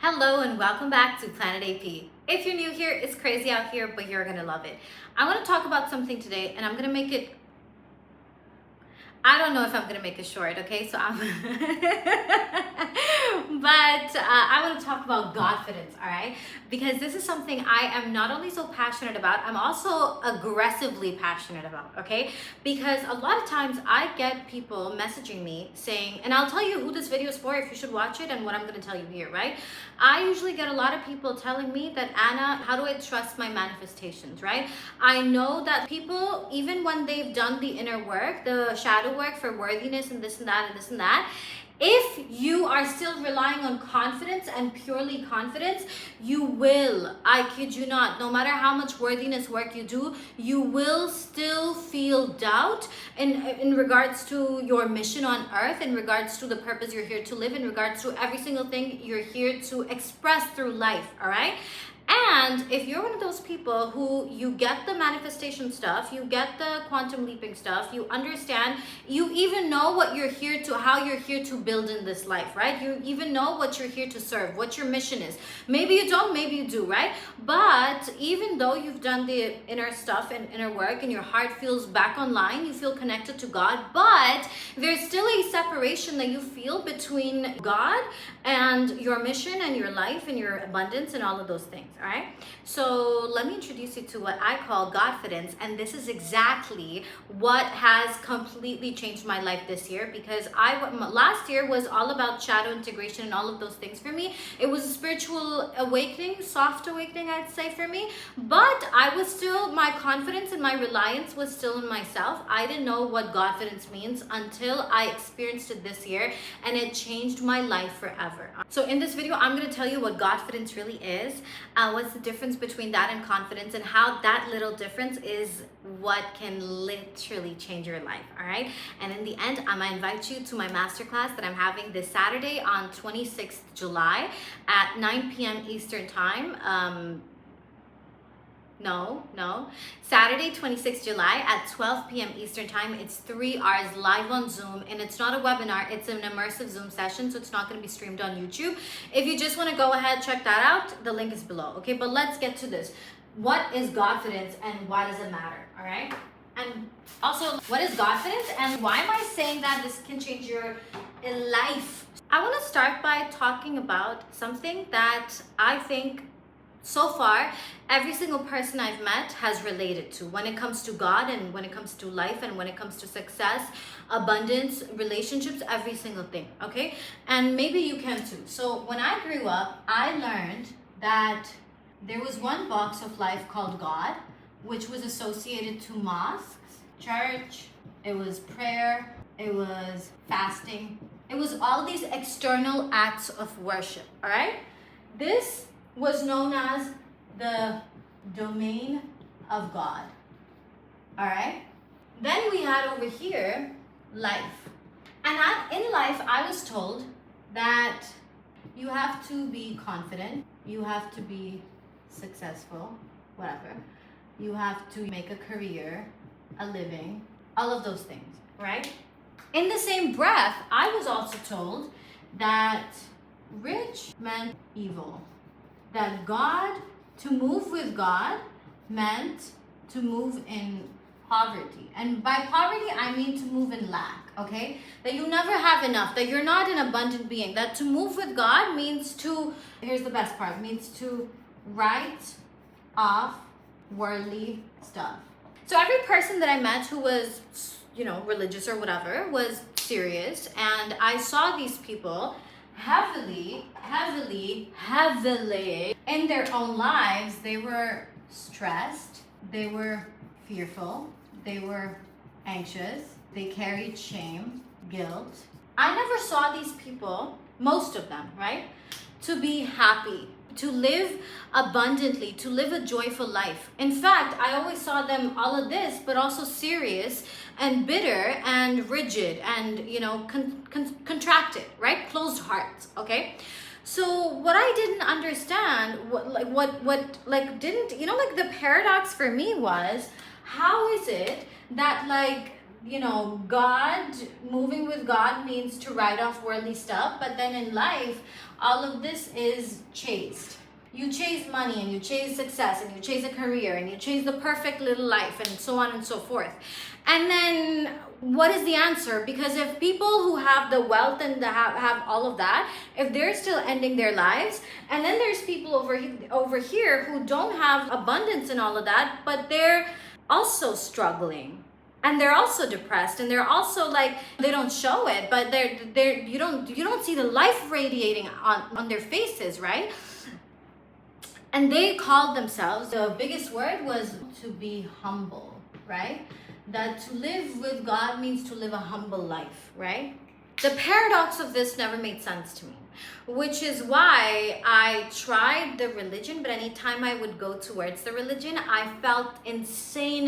Hello and welcome back to Planet AP. If you're new here, it's crazy out here, but you're gonna love it. I want to talk about something today and I'm gonna make it, I don't know if I'm gonna make it short, okay? So I'm, I want to talk about Godfidence, all right? Because this is something I am not only so passionate about, I'm also aggressively passionate about, okay? Because a lot of times I get people messaging me saying, and I'll tell you who this video is for if you should watch it and what I'm gonna tell you here, right? I usually get a lot of people telling me that, Anna, how do I trust my manifestations, right? I know that people, even when they've done the inner work, the shadow work for worthiness and this and that and this and that, if you are still relying on confidence and purely confidence, you will, I kid you not, no matter how much worthiness work you do, you will still feel doubt in regards to your mission on earth, in regards to the purpose you're here to live, in regards to every single thing you're here to express through life, all right? And if you're one of those people who you get the manifestation stuff, you get the quantum leaping stuff, you understand, you even know what you're here to, how you're here to build in this life, right? You even know what you're here to serve, what your mission is. Maybe you don't, maybe you do, right? But even though you've done the inner stuff and inner work and your heart feels back online, you feel connected to God, but there's still a separation that you feel between God and your mission and your life and your abundance and all of those things. All right, so let me introduce you to what I call Godfidence, and this is exactly what has completely changed my life this year, because last year was all about shadow integration and all of those things for me. It was a spiritual awakening, soft awakening, I'd say, for me, but I was still, my confidence and my reliance was still in myself. I didn't know what Godfidence means until I experienced it this year, and it changed my life forever. So in this video, I'm going to tell you what Godfidence really is, what's the difference between that and confidence, and how that little difference is what can literally change your life, all right? And in the end, I'm gonna invite you to my masterclass that I'm having this Saturday on 26th July at 9 p.m. Eastern time. Saturday, 26th July at 12 p.m. Eastern time. It's 3 hours live on Zoom, and it's not a webinar, it's an immersive Zoom session, so it's not going to be streamed on YouTube. If you just want to go ahead, check that out, the link is below, okay? But let's get to this. What is Godfidence and why does it matter, all right? And also, what is Godfidence and why am I saying that this can change your life? I want to start by talking about something that I think so far, every single person I've met has related to when it comes to God and when it comes to life and when it comes to success, abundance, relationships, every single thing, okay? And maybe you can too. So when I grew up, I learned that there was one box of life called God, which was associated to mosques, church, it was prayer, it was fasting, it was all these external acts of worship, all right? This was known as the domain of God, all right? Then we had over here life. And in life, I was told that you have to be confident, you have to be successful, whatever. You have to make a career, a living, all of those things, right? In the same breath, I was also told that rich meant evil. That God, to move with God, meant to move in poverty. And by poverty, I mean to move in lack, okay? That you never have enough, that you're not an abundant being. That to move with God means to, here's the best part, means to write off worldly stuff. So every person that I met who was, religious or whatever, was serious. And I saw these people heavily in their own lives. They were stressed, they were fearful, they were anxious, they carried shame, guilt. I never saw these people, most of them, right, to be happy, to live abundantly, to live a joyful life. In fact, I always saw them all of this, but also serious and bitter and rigid and, contracted, right? Closed hearts, okay? So what I didn't understand, the paradox for me was, how is it that God, moving with God means to write off worldly stuff, but then in life, all of this is chased. You chase money and you chase success and you chase a career and you chase the perfect little life and so on and so forth. And then what is the answer? Because if people who have the wealth and have all of that, if they're still ending their lives, and then there's people over here who don't have abundance and all of that, but they're also struggling. And they're also depressed, and they're also like, they don't show it, but you don't see the life radiating on their faces, right? And they called themselves, the biggest word was to be humble, right? That to live with God means to live a humble life, right? The paradox of this never made sense to me, which is why I tried the religion, but anytime I would go towards the religion, I felt insane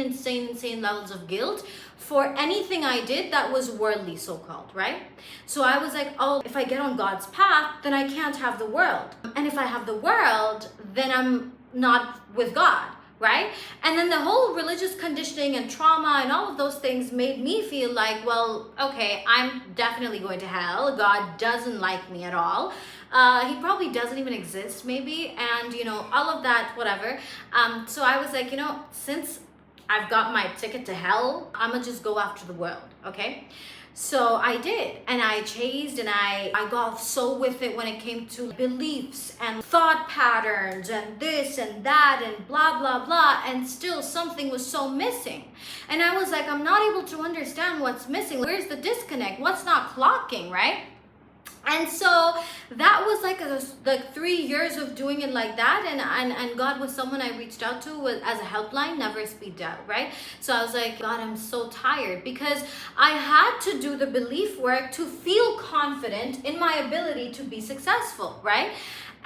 levels of guilt for anything I did that was worldly, so-called, right? So I was like, oh, if I get on God's path, then I can't have the world. And if I have the world, then I'm not with God, right? And then the whole religious conditioning and trauma and all of those things made me feel like, well, okay, I'm definitely going to hell. God doesn't like me at all. He probably doesn't even exist, maybe. And, you know, all of that, whatever. So I was like, you know, since I've got my ticket to hell, I'm gonna just go after the world, okay? So I did, and I chased, and I got so with it when it came to beliefs and thought patterns and this and that and blah, blah, blah, and still something was so missing. And I was like, I'm not able to understand what's missing. Where's the disconnect? What's not clocking, right? And so that was like 3 years of doing it like that, and God was someone I reached out to as a helpline, never speak doubt, right? So I was like, God, I'm so tired, because I had to do the belief work to feel confident in my ability to be successful, right?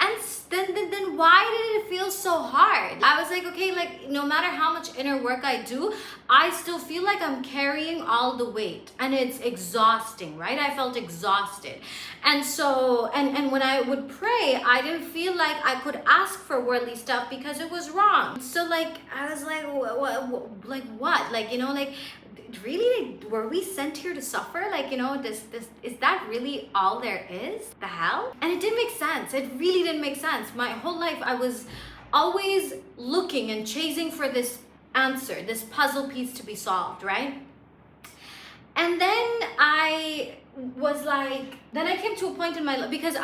And then why did it feel so hard? I was like, okay, like no matter how much inner work I do, I still feel like I'm carrying all the weight, and it's exhausting, right? I felt exhausted. And so, and when I would pray, I didn't feel like I could ask for worldly stuff because it was wrong. So like, I was like, what? Like, you know, like, really, were we sent here to suffer? Like, you know, this is that really all there is? The hell? And it didn't make sense. It really didn't make sense. My whole life I was always looking and chasing for this answer, this puzzle piece to be solved, right? And then I was like, then I came to a point in my life, because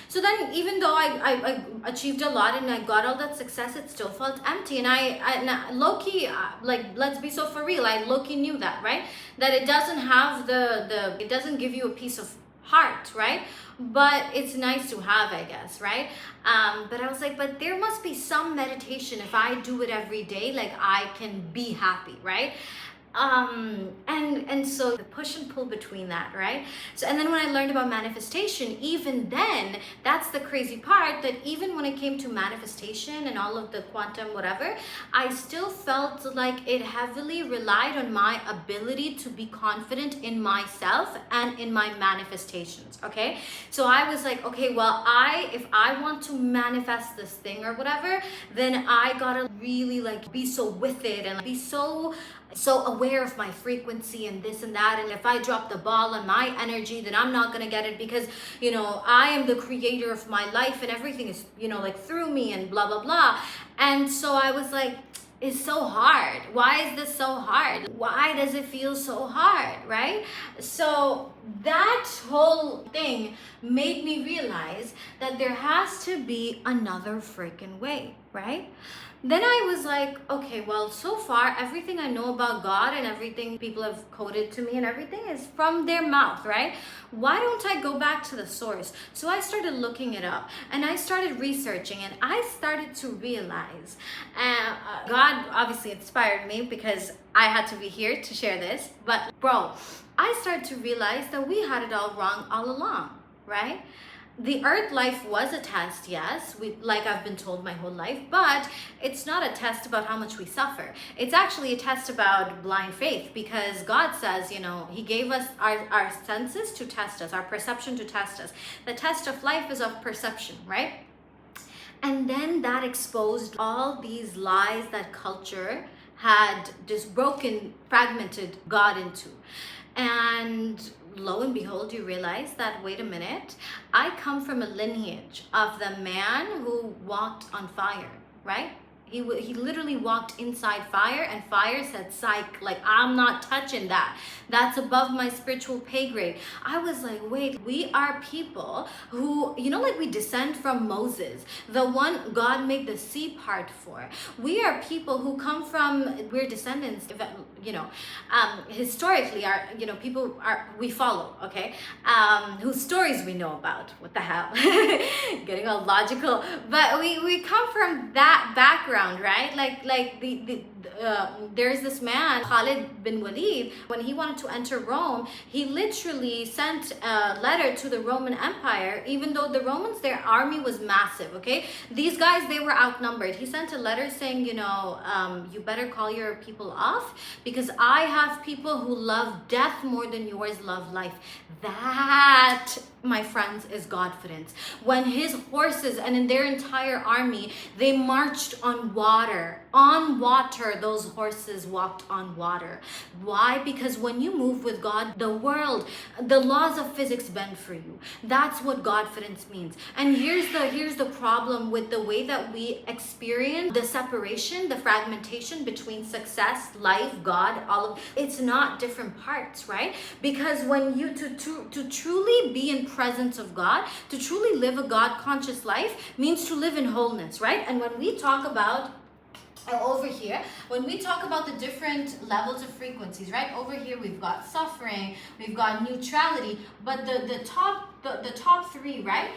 so then even though I achieved a lot and I got all that success, it still felt empty. And I low-key, like, let's be so for real, I low-key knew that, right? That it doesn't have it doesn't give you a piece of heart, right? But it's nice to have, I guess, right? But I was like, but there must be some meditation. If I do it every day, like, I can be happy, right? And so the push and pull between that, right? So, and then when I learned about manifestation, even then, that's the crazy part, that even when it came to manifestation and all of the quantum whatever, I still felt like it heavily relied on my ability to be confident in myself and in my manifestations, okay? So I was like, okay, well, if I want to manifest this thing or whatever, then I gotta really like be so with it and be so aware of my frequency and this and that. And if I drop the ball on my energy, then I'm not gonna get it, because, you know, I am the creator of my life and everything is, you know, like through me and blah, blah, blah. And so I was like, it's so hard. Why is this so hard? Why does it feel so hard, right? So that whole thing made me realize that there has to be another freaking way, right? Then I was like, okay, well, so far, everything I know about God and everything people have quoted to me and everything is from their mouth, right? Why don't I go back to the source? So I started looking it up and I started researching, and I started to realize, God obviously inspired me because I had to be here to share this, but bro, I started to realize that we had it all wrong all along, right? The earth life was a test, yes, like I've been told my whole life, but it's not a test about how much we suffer. It's actually a test about blind faith, because God says, you know, he gave us our senses to test us, our perception to test us. The test of life is of perception, right? And then that exposed all these lies that culture had just broken, fragmented God into. And lo and behold, you realize that, wait a minute, I come from a lineage of the man who walked on fire, right? He literally walked inside fire, and fire said, psych, like, I'm not touching that. That's above my spiritual pay grade. I was like, wait, we are people who, like we descend from Moses, the one God made the sea part for. We are people who come from, we're descendants, historically, are, people are, we follow, okay? Whose stories we know about. What the hell? Getting all logical. But we come from that background, right? Like there's this man, Khalid bin Walid, when he wanted to enter Rome, he literally sent a letter to the Roman Empire, even though the Romans, their army was massive, okay? These guys, they were outnumbered. He sent a letter saying, you better call your people off, because I have people who love death more than yours love life. That, my friends, is Godfidence. When his horses and in their entire army, they marched on water. On water, those horses walked on water. Why? Because when you move with God, the world, the laws of physics bend for you. That's what Godfidence means. And here's the problem with the way that we experience the separation, the fragmentation between success, life, God, all of it's not different parts, right? Because when you to truly be in presence of God, to truly live a God conscious life means to live in wholeness, right? And when we talk about over here, when we talk about the different levels of frequencies, right? Over here we've got suffering, we've got neutrality, but the top three, right?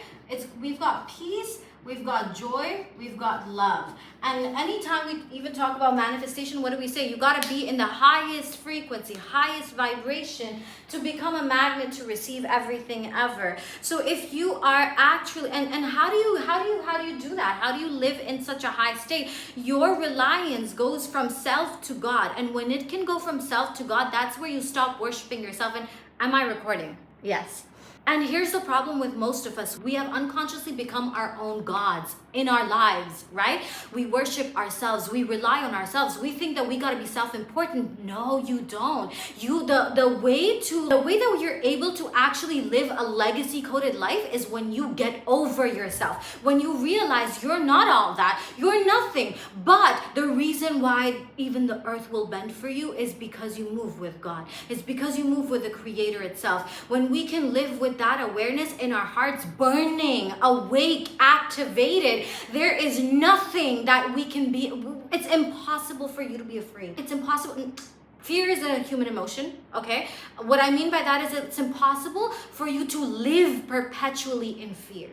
We've got peace, we've got joy, we've got love. And anytime we even talk about manifestation, what do we say? You got to be in the highest frequency, highest vibration to become a magnet to receive everything ever. So if you are actually, and how do you do that? How do you live in such a high state? Your reliance goes from self to God. And when it can go from self to God, that's where you stop worshiping yourself. And am I recording? Yes. And here's the problem with most of us. We have unconsciously become our own gods in our lives, right? We worship ourselves. We rely on ourselves. We think that we got to be self-important. No, you don't. The way that you're able to actually live a legacy coded life is when you get over yourself. When you realize you're not all that. You're nothing. But the reason why even the earth will bend for you is because you move with God. It's because you move with the Creator itself. When we can live with that awareness in our hearts, burning, awake, activated, there is nothing that we can be. It's impossible for you to be afraid. It's impossible. Fear is a human emotion, okay? What I mean by that is it's impossible for you to live perpetually in fear.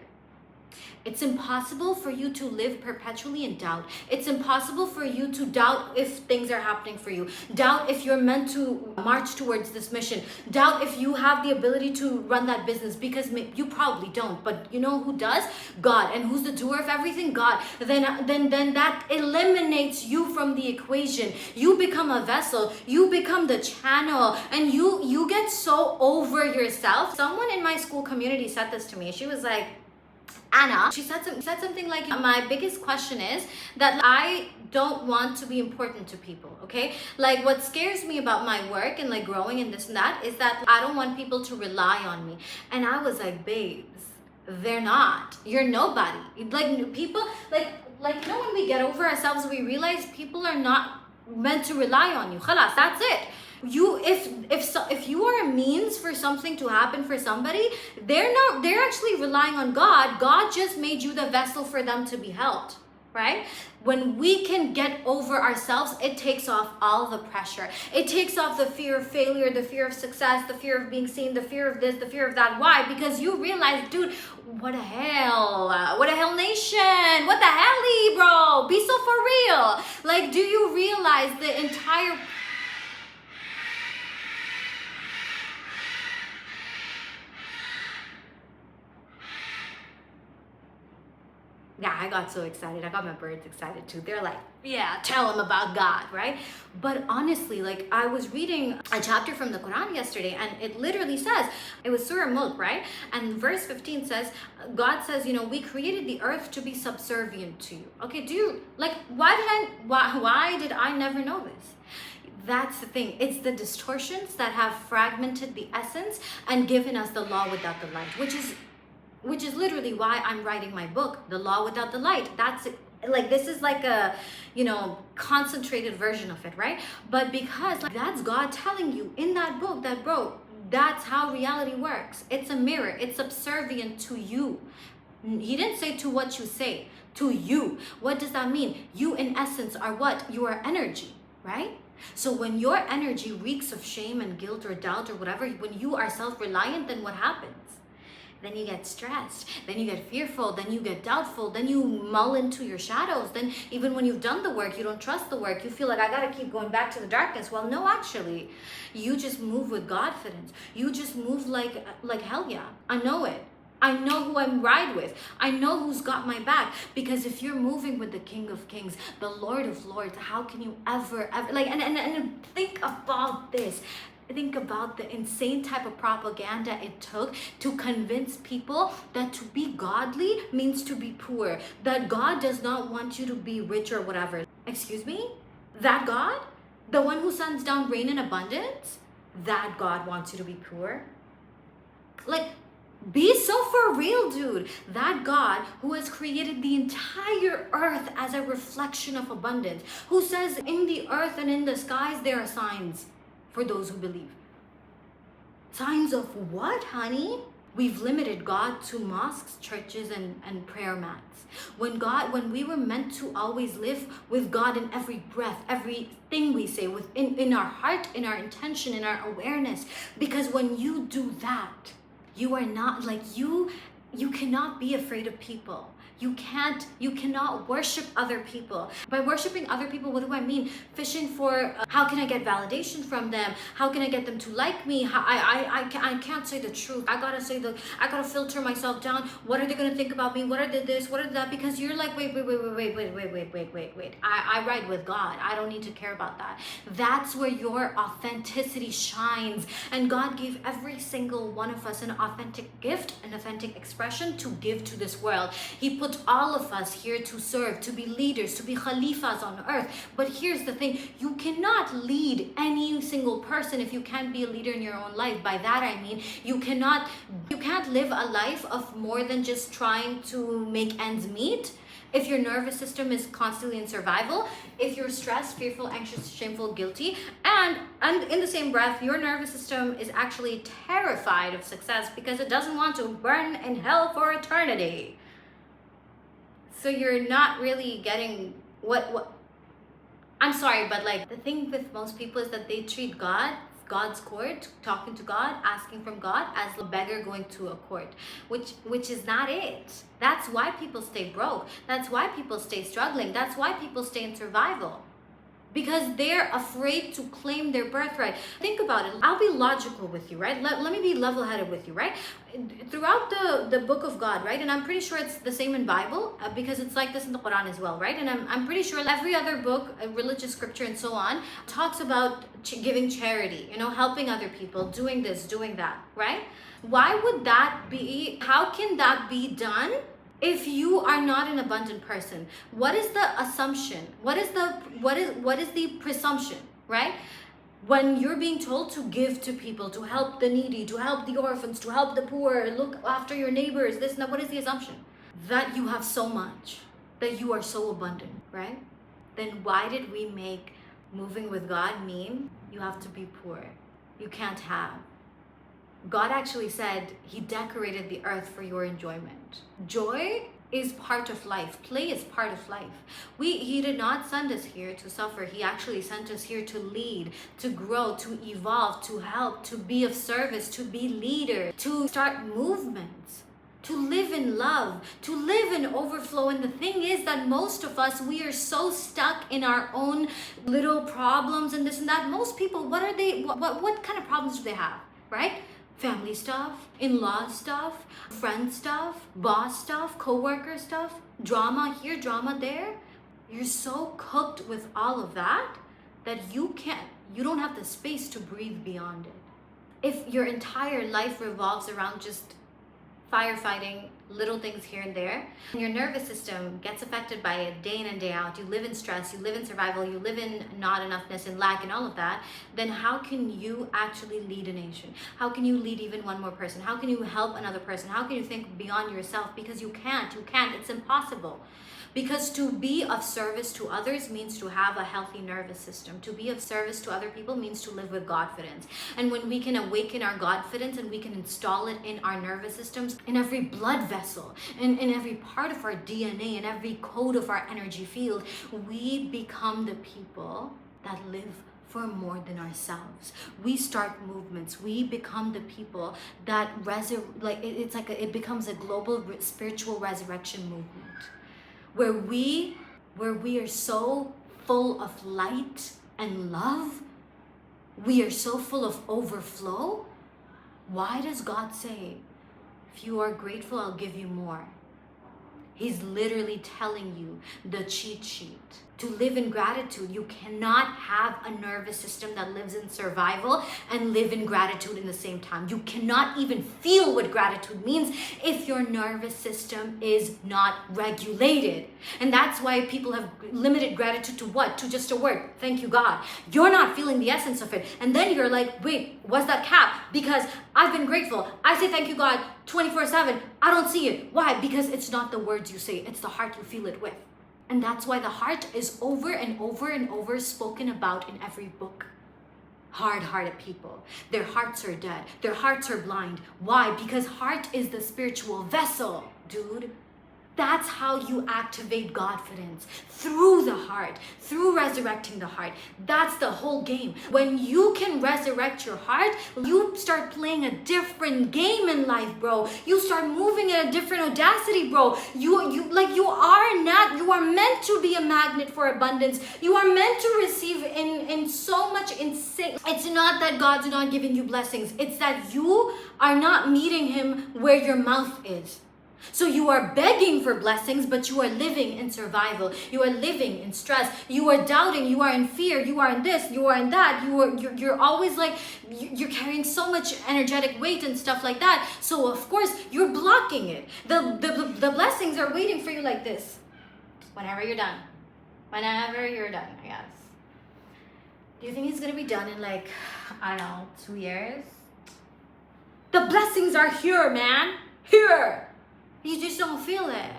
It's impossible for you to live perpetually in doubt. It's impossible for you to doubt if things are happening for you. Doubt if you're meant to march towards this mission. Doubt if you have the ability to run that business, because you probably don't. But you know who does? God. And who's the doer of everything? God. Then that eliminates you from the equation. You become a vessel. You become the channel. And you get so over yourself. Someone in my school community said this to me. She was like, Anna, she said something like, my biggest question is that I don't want to be important to people, okay? Like, what scares me about my work and like growing and this and that is that I don't want people to rely on me. And I was like, babes, they're not. You're nobody. Like, people, like when we get over ourselves, we realize people are not meant to rely on you. Khalas, that's it. If you are a means for something to happen for somebody, they're actually relying on God. God just made you the vessel for them to be helped, right? When we can get over ourselves, it takes off all the pressure. It takes off the fear of failure, the fear of success, the fear of being seen, the fear of this, the fear of that. Why? Because you realize, dude, what the hell? What the hell nation? What the helly, bro? Be so for real. Like, do you realize the entire... Yeah, I got so excited. I got my birds excited too. They're like, yeah, tell them about God, right? But honestly, like I was reading a chapter from the Quran yesterday, and it literally says, it was Surah Mulk, right? And verse 15 says, God says, we created the earth to be subservient to you. Okay, do you, like, why did I never know this? That's the thing. It's the distortions that have fragmented the essence and given us the law without the light, which is literally why I'm writing my book, The Law Without the Light. That's it. Like, this is like a, concentrated version of it, right? But because that's God telling you in that book that, bro, that's how reality works. It's a mirror. It's subservient to you. He didn't say to what you say, to you. What does that mean? You in essence are what? You are energy, right? So when your energy reeks of shame and guilt or doubt or whatever, when you are self-reliant, then what happens? Then you get stressed, then you get fearful, then you get doubtful, then you mull into your shadows. Then even when you've done the work, you don't trust the work. You feel like, I gotta keep going back to the darkness. Well, no, actually, you just move with Godfidence. You just move like hell yeah. I know it. I know who I'm ride with. I know who's got my back. Because if you're moving with the King of Kings, the Lord of Lords, how can you ever and think about this. Think about the insane type of propaganda it took to convince people that to be godly means to be poor. That God does not want you to be rich or whatever. Excuse me? That God? The one who sends down rain in abundance? That God wants you to be poor? Like, be so for real, dude. That God who has created the entire earth as a reflection of abundance, who says in the earth and in the skies there are signs for those who believe. Signs of what, honey? We've limited God to mosques, churches, and prayer mats. When we were meant to always live with God in every breath, everything we say, in our heart, in our intention, in our awareness. Because when you do that, you are not you cannot be afraid of people. You cannot worship other people. By worshiping other people, what do I mean? Fishing for how can I get validation from them? How can I get them to like me? I can't say the truth. I gotta filter myself down. What are they gonna think about me? What are they this? What are that? Because you're like, wait. I ride with God. I don't need to care about that. That's where your authenticity shines. And God gave every single one of us an authentic gift, an authentic expression to give to this world. He put all of us here to serve, to be leaders, to be khalifas on earth. But here's the thing, you cannot lead any single person if you can't be a leader in your own life. By that I mean, you can't live a life of more than just trying to make ends meet. If your nervous system is constantly in survival, if you're stressed, fearful, anxious, shameful, guilty, and in the same breath, your nervous system is actually terrified of success because it doesn't want to burn in hell for eternity. So you're not really getting what I'm sorry, but the thing with most people is that they treat God's court, talking to God, asking from God, as a beggar going to a court, which is not it. That's why people stay broke. That's why people stay struggling. That's why people stay in survival. Because they're afraid to claim their birthright. Think about it. I'll be logical with you, right? Let me be level-headed with you, right? Throughout the book of God, right? And I'm pretty sure it's the same in Bible, because it's like this in the Quran as well, right? And I'm pretty sure every other book, religious scripture and so on, talks about giving charity, helping other people, doing this, doing that, right? Why would that be? How can that be done if you are not an abundant person? What is the assumption? What is the presumption, right? When you're being told to give to people, to help the needy, to help the orphans, to help the poor, look after your neighbors, this and that, what is the assumption? That you have so much, that you are so abundant, right? Then why did we make moving with God mean you have to be poor? You can't have. God actually said he decorated the earth for your enjoyment. Joy is part of life. Play is part of life. He did not send us here to suffer. He actually sent us here to lead, to grow, to evolve, to help, to be of service, to be leader, to start movements, to live in love, to live in overflow. And the thing is that most of us, we are so stuck in our own little problems and this and that. Most people, what kind of problems do they have, right? family stuff, in-law stuff, friend stuff, boss stuff, co-worker stuff, drama here, drama there. You're so cooked with all of that that you don't have the space to breathe beyond it. If your entire life revolves around just firefighting little things here and there, and your nervous system gets affected by it day in and day out, you live in stress, you live in survival, you live in not enoughness and lack and all of that, then how can you actually lead a nation? How can you lead even one more person? How can you help another person? How can you think beyond yourself? Because you can't, it's impossible. Because to be of service to others means to have a healthy nervous system. To be of service to other people means to live with Godfidence. And when we can awaken our Godfidence and we can install it in our nervous systems, in every blood vessel, in every part of our DNA, in every code of our energy field, we become the people that live for more than ourselves. We start movements. We become the people that it becomes a global spiritual resurrection movement. Where we are so full of light and love, we are so full of overflow. Why does God say, if you are grateful, I'll give you more? He's literally telling you the cheat sheet. To live in gratitude, you cannot have a nervous system that lives in survival and live in gratitude in the same time. You cannot even feel what gratitude means if your nervous system is not regulated. And that's why people have limited gratitude to what? To just a word, thank you God. You're not feeling the essence of it. And then you're like, wait, what's that cap? Because I've been grateful. I say thank you God 24/7. I don't see it. Why? Because it's not the words you say, it's the heart you feel it with. And that's why the heart is over and over and over spoken about in every book. Hard-hearted people. Their hearts are dead. Their hearts are blind. Why? Because heart is the spiritual vessel, dude. That's how you activate Godfidence, through the heart, through resurrecting the heart. That's the whole game. When you can resurrect your heart, you start playing a different game in life, bro. You start moving at a different audacity, bro. You are meant to be a magnet for abundance. You are meant to receive in so much insane. It's not that God's not giving you blessings. It's that you are not meeting him where your mouth is. So you are begging for blessings, but you are living in survival. You are living in stress. You are doubting. You are in fear. You are in this. You are in that. You're always like, you're carrying so much energetic weight and stuff like that. So of course you're blocking it. The blessings are waiting for you like this. Whenever you're done. Whenever you're done, I guess. Do you think he's gonna be done in like, I don't know, 2 years? The blessings are here, man. Here. You just don't feel it.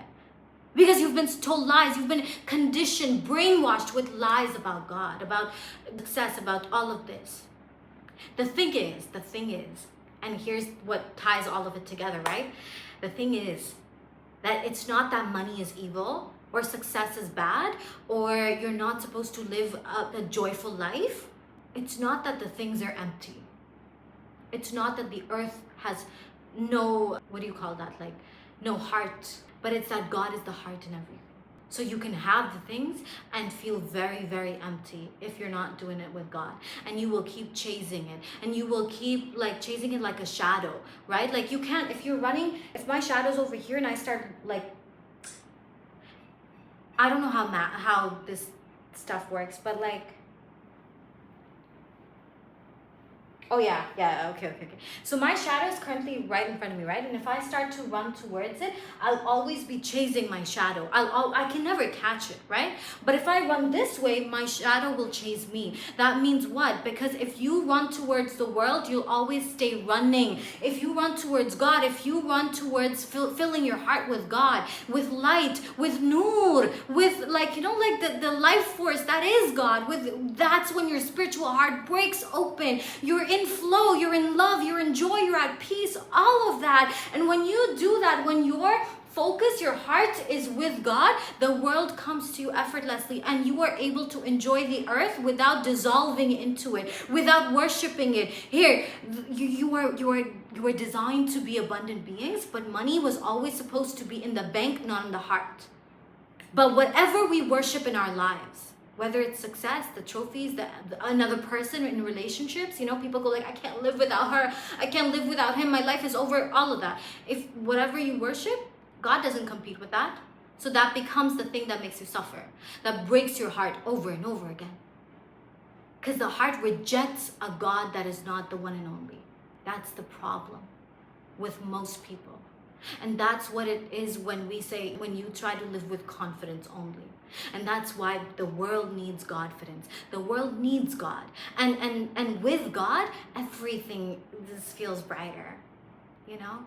Because you've been told lies. You've been conditioned, brainwashed with lies about God, about success, about all of this. The thing is, and here's what ties all of it together, right? The thing is that it's not that money is evil or success is bad or you're not supposed to live a joyful life. It's not that the things are empty. It's not that the earth has no, what do you call that? Like, no heart, but it's that God is the heart in everything. So you can have the things and feel very, very empty if you're not doing it with God. And you will keep chasing it. And you will keep like chasing it like a shadow, right? Like you can't, if you're running, if my shadow's over here and I start like, I don't know how this stuff works, but like, oh yeah, okay. So my shadow is currently right in front of me, right? And if I start to run towards it, I'll always be chasing my shadow. I can never catch it, right? But if I run this way, my shadow will chase me. That means what? Because if you run towards the world, you'll always stay running. If you run towards God, if you run towards filling your heart with God, with light, with nur, with like, you know, like the life force that is God, that's when your spiritual heart breaks open. You're in flow, you're in love, you're in joy, you're at peace, all of that. And when you do that, when your focus, your heart is with God, the world comes to you effortlessly and you are able to enjoy the earth without dissolving into it, without worshiping it. Here, you are designed to be abundant beings, but money was always supposed to be in the bank, not in the heart. But whatever we worship in our lives, Whether it's success, the trophies, another person in relationships, you know, people go like, I can't live without her, I can't live without him, my life is over, all of that. If whatever you worship, God doesn't compete with that. So that becomes the thing that makes you suffer, that breaks your heart over and over again. Because the heart rejects a God that is not the one and only. That's the problem with most people. And that's what it is when we say, when you try to live with confidence only. And that's why the world needs Godfidence. The world needs God. And with God, everything just feels brighter, you know?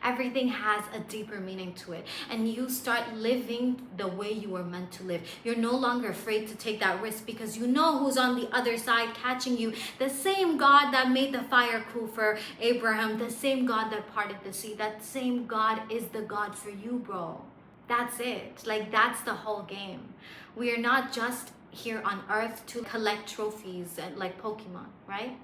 Everything has a deeper meaning to it. And you start living the way you were meant to live. You're no longer afraid to take that risk because you know who's on the other side catching you. The same God that made the fire cool for Abraham, the same God that parted the sea, that same God is the God for you, bro. That's it. Like, that's the whole game. We are not just here on earth to collect trophies and like Pokemon, right?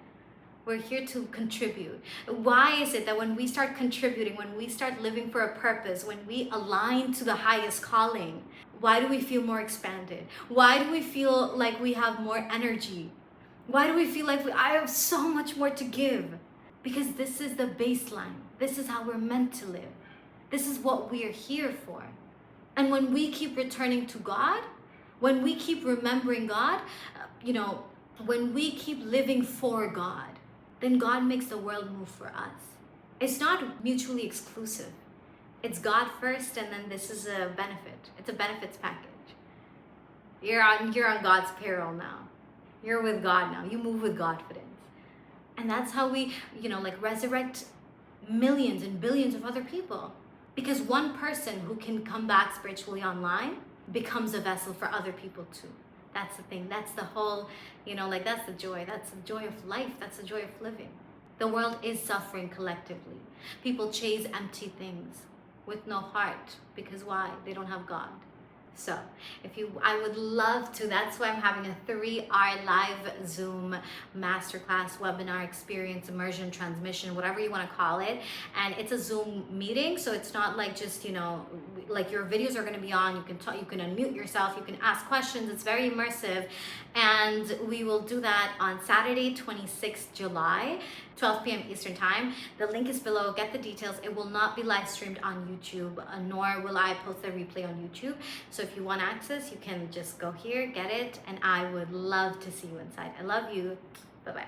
We're here to contribute. Why is it that when we start contributing, when we start living for a purpose, when we align to the highest calling, why do we feel more expanded? Why do we feel like we have more energy? Why do we feel like I have so much more to give? Because this is the baseline. This is how we're meant to live. This is what we are here for. And when we keep returning to God, when we keep remembering God, when we keep living for God, then God makes the world move for us. It's not mutually exclusive. It's God first, and then this is a benefit. It's a benefits package. You're on God's payroll now. You're with God now. You move with Godfidence. And that's how we, resurrect millions and billions of other people. Because one person who can come back spiritually online becomes a vessel for other people too. That's the thing. That's the whole, that's the joy. That's the joy of life. That's the joy of living. The world is suffering collectively. People chase empty things with no heart. Because why? They don't have God. So I would love to, that's why I'm having a 3-hour live Zoom masterclass, webinar, experience, immersion, transmission, whatever you want to call it. And it's a Zoom meeting. So it's not like just, like your videos are going to be on, you can talk, you can unmute yourself, you can ask questions. It's very immersive. And we will do that on Saturday, 26th July, 12 p.m. Eastern time. The link is below. Get the details. It will not be live streamed on YouTube, nor will I post the replay on YouTube. So if you want access, you can just go here, get it, and I would love to see you inside. I love you. Bye-bye.